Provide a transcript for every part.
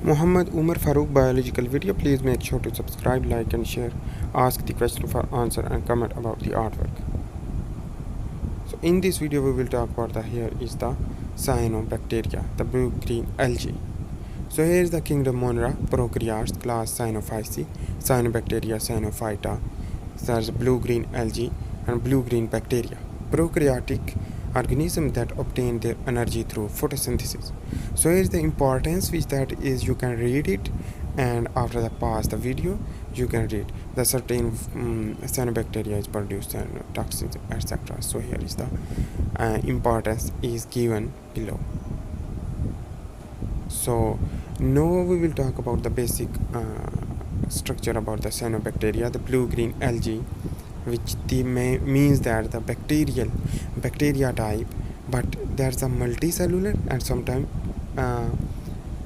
Muhammad Umar Farooq biological video. Please make sure to subscribe, like and share. Ask the question for answer and comment about the artwork. So in this video we will talk about here is the Cyanobacteria, the blue-green algae. So here is the kingdom Monera, prokaryotes, class Cyanophyceae, Cyanobacteria, Cyanophyta. There's blue-green algae and blue-green bacteria. Prokaryotic organisms that obtain their energy through photosynthesis. So here's the importance which that is you can read it, and after the pause the video you can read the certain cyanobacteria is produced and toxins etc. So here is the importance is given below. So now we will talk about the basic structure about the cyanobacteria, the blue-green algae, which means that the bacteria type, but there's a multicellular and sometimes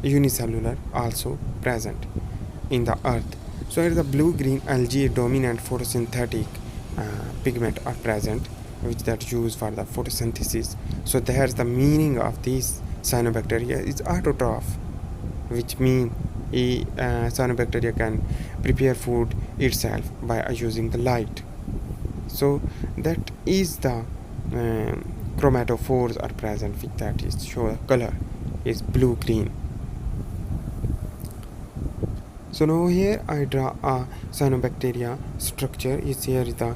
unicellular also present in the earth. So here the blue-green algae dominant photosynthetic pigment are present, which that used for the photosynthesis. So there's the meaning of these cyanobacteria is autotroph, which means cyanobacteria can prepare food itself by using the light. So that is the chromatophores are present, which that is show the color is blue-green. So now here I draw a cyanobacteria structure. Is here is the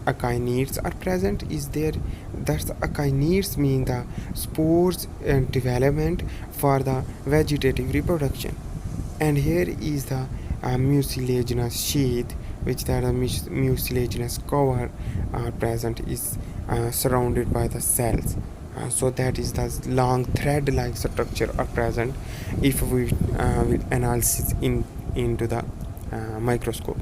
akineids are present. Is there that's the akineids mean the spores and development for the vegetative reproduction, and here is the mucilaginous sheath, which that a mucilaginous cover present is surrounded by the cells. So that is the long thread-like structure are present if we will analysis into the microscope.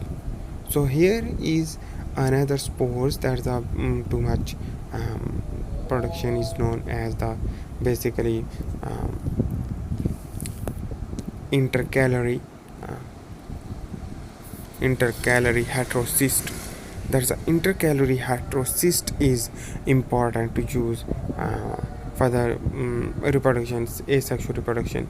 So here is another spores that the too much production is known as the basically intercalary heterocyst. That's the intercalary heterocyst is important to use for the reproduction, asexual reproduction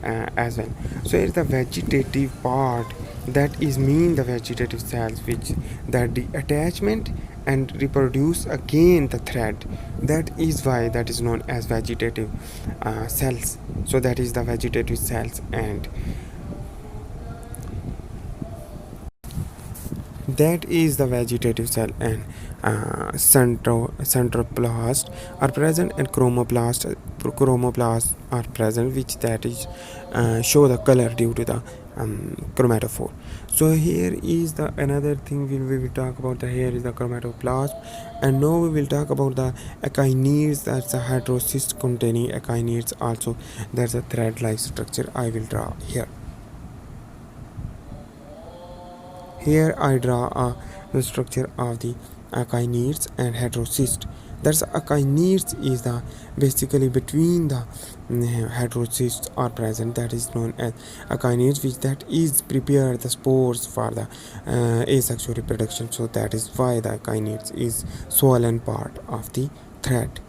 as well. So here's the vegetative part, that is mean the vegetative cells which that the attachment and reproduce again the thread. That is why that is known as vegetative cells. So that is the vegetative cells, and that is the vegetative cell, and centroplast are present and chromoplast are present, which that is show the color due to the chromatophore. So here is the another thing we will talk about. The here is the chromatoplast, and now we will talk about the akineids. That's a heterocyst containing akineids. Also there's a thread-like structure I will draw here. Here I draw the structure of the akineids and heterocyst. That's akineids is the basically between the heterocysts are present, that is known as akineids, which that is prepare the spores for the asexual reproduction. So that is why the akineids is swollen part of the thread.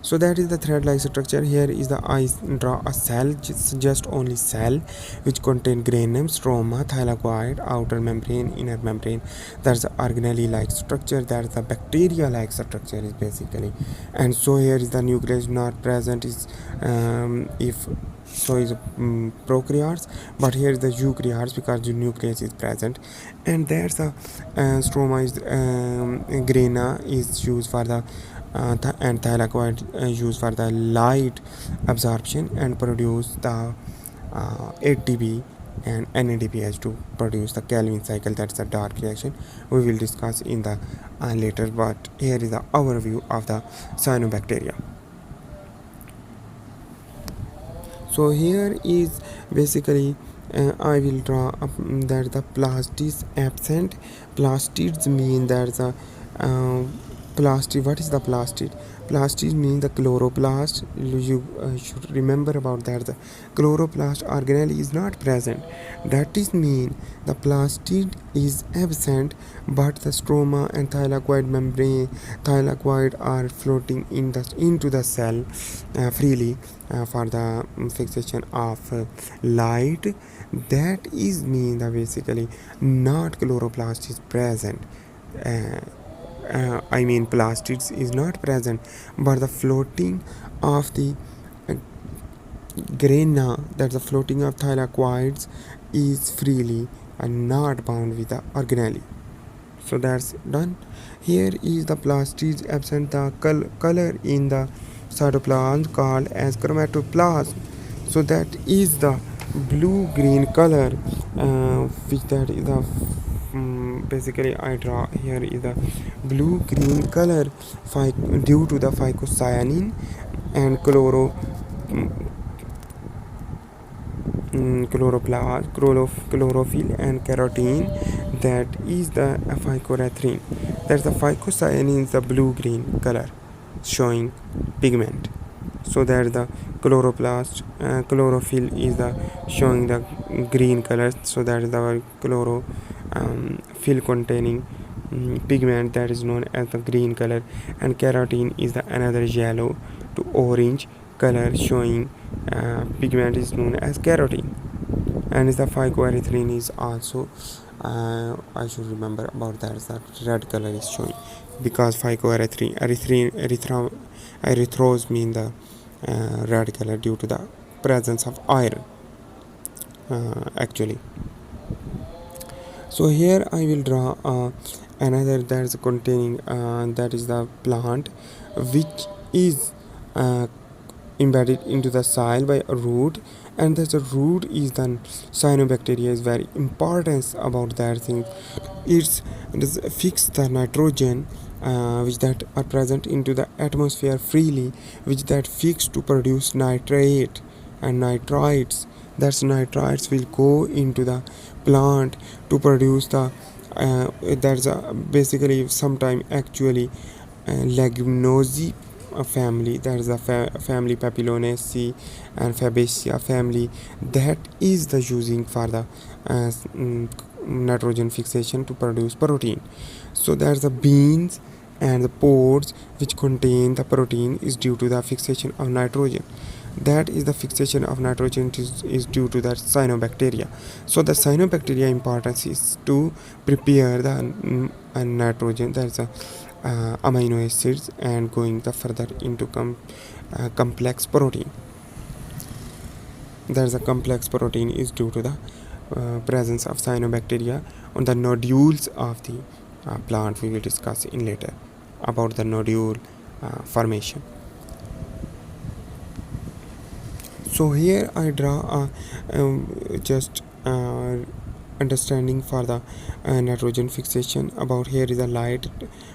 So that is the thread-like structure. Here is the I draw a cell, just only cell, which contain granum, stroma, thylakoid, outer membrane, inner membrane. That's the organelle-like structure. That's the bacteria-like structure is basically. And so here is the nucleus not present is if so is prokaryotes, but here is the eukaryotes because the nucleus is present. And there's the stroma is grana is used for the and thylakoid used for the light absorption and produce the ATP and NADPH to produce the Calvin cycle. That's the dark reaction we will discuss in the later, but here is the overview of the cyanobacteria. So here is basically I will draw that the plastids absent. Plastids mean that the Plastid. What is the plastid? Plastid means the chloroplast. You should remember about that. The chloroplast organelle is not present. That is mean the plastid is absent, but the stroma and thylakoid are floating into the cell freely for the fixation of light. That is mean that basically not chloroplast is present. Plastids is not present, but the floating of the uh, grana, that's the floating of thylakoids, is freely and not bound with the organelle. So that's done. Here is the plastids absent the color in the cytoplasm called as chromatoplasm. So that is the blue green color, which that is the basically I draw here is the blue green color due to the phycocyanin and chlorophyll and carotene. That is the phycoerythrin. That's the phycocyanin is the blue green color showing pigment. So that the chlorophyll is the showing the green color. So that is the chlorophyll containing pigment that is known as the green color, and carotene is the another yellow to orange color showing pigment is known as carotene. And is the phycoerythrin is also I should remember about that red color is showing because erythros mean the red color due to the presence of iron actually. So here I will draw another that is containing that is the plant which is embedded into the soil by a root, and that the root is the cyanobacteria is very important about that thing. It is fix the nitrogen which that are present into the atmosphere freely, which that fix to produce nitrate and nitrites. That's nitrites will go into the plant to produce the that's basically sometime actually leguminosae family, that is the family Papilionaceae and Fabaceae family, that is the using for the nitrogen fixation to produce protein. So there's the beans and the pods which contain the protein is due to the fixation of nitrogen. That is the fixation of nitrogen is due to the cyanobacteria. So the cyanobacteria importance is to prepare the nitrogen, that's a amino acids, and going the further into complex protein. There's a complex protein is due to the presence of cyanobacteria on the nodules of the plant. We will discuss in later about the nodule formation. So here I draw just understanding for the nitrogen fixation. About here is a light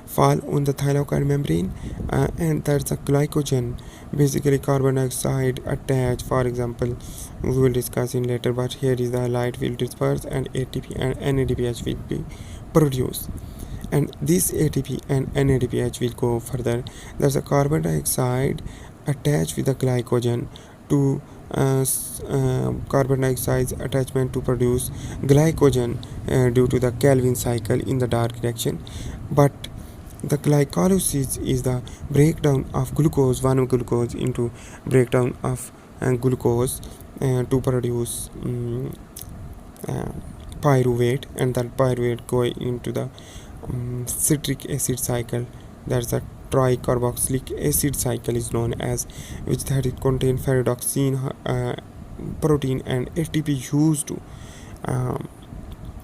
fall on the thylakoid membrane, and that's a glycogen, basically carbon dioxide attached. For example, we will discuss in later, but here is the light will disperse and ATP and NADPH will be produced, and this ATP and NADPH will go further. There's a carbon dioxide attached with the glycogen to carbon dioxide attachment to produce glycogen due to the Calvin cycle in the dark reaction. But the glycolysis is the breakdown of glucose, one glucose into breakdown of glucose to produce pyruvate, and that pyruvate go into the citric acid cycle. That's a tricarboxylic acid cycle is known as, which that it contain ferredoxine protein and ATP used to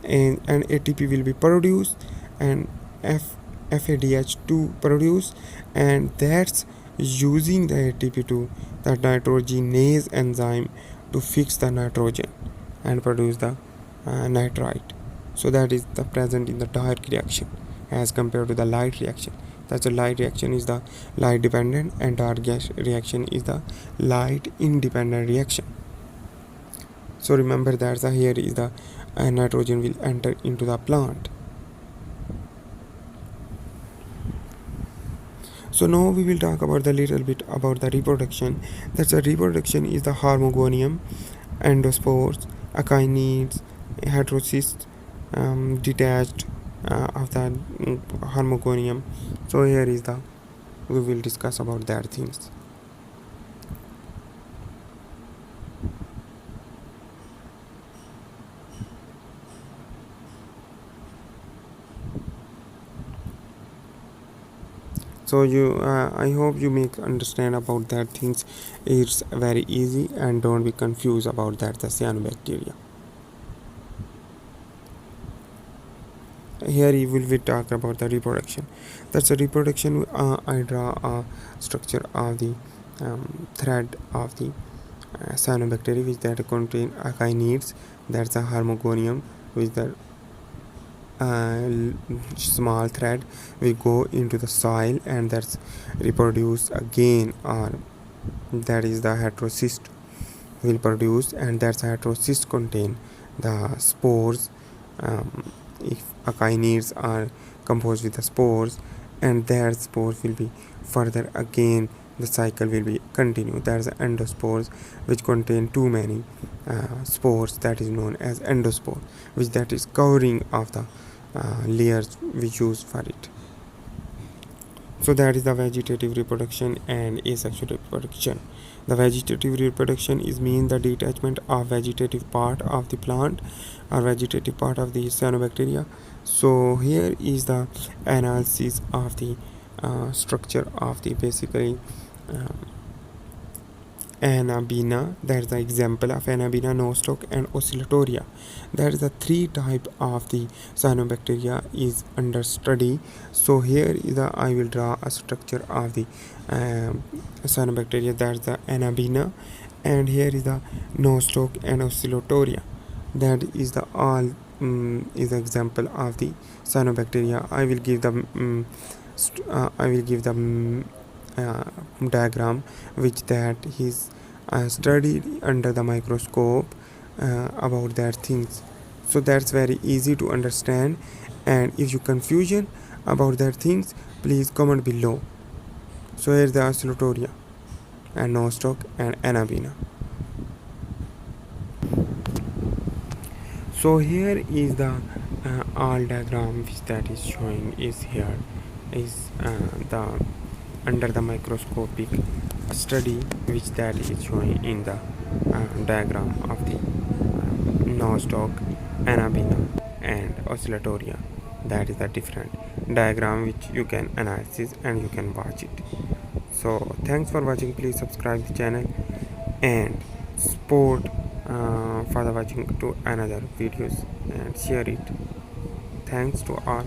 and ATP will be produced and FADH2 produce, and that's using the ATP to the nitrogenase enzyme to fix the nitrogen and produce the nitrite. So that is the present in the dark reaction as compared to the light reaction. That's the light reaction is the light dependent, and dark gas reaction is the light independent reaction. So remember that here is the nitrogen will enter into the plant. So now we will talk about the little bit about the reproduction. That's a reproduction is the harmonium, endospores, akineids, heterocysts, detached of the harmonium. So here is the we will discuss about that things. So I hope you make understand about that things. It's very easy and don't be confused about that the cyanobacteria. Here we will talk about the reproduction. That's a reproduction. I draw a structure of the thread of the cyanobacteria which that contain akineids. That's a harmonium with the small thread will go into the soil and that's reproduce again, or that is the heterocyst will produce, and that's heterocyst contain the spores. If akineids are composed with the spores, and their spores will be further again the cycle will be continue. There's endospores which contain too many spores, that is known as endospore, which that is covering of the layers we use for it. So that is the vegetative reproduction and asexual reproduction. The vegetative reproduction is mean the detachment of vegetative part of the plant or vegetative part of the cyanobacteria. So here is the analysis of the structure of the basically Anabina. That is the example of Anabina, nostoc, and oscillatoria. That is the three type of the cyanobacteria is under study. So here is the I will draw a structure of the cyanobacteria. That is the Anabina, and here is the nostoc and oscillatoria. That is the all is the example of the cyanobacteria. I will give the diagram which that is studied under the microscope about that things. So that's very easy to understand, and if you confusion about that things, please comment below. So here's the oscillatoria and nostoc and anabina. So here is the all diagram which that is showing is here is the under the microscopic study which that is showing in the diagram of the nostoc, anabina, and oscillatoria. That is the different diagram which you can analysis and you can watch it. So thanks for watching. Please subscribe the channel and support for the watching to another videos and share it. Thanks to all.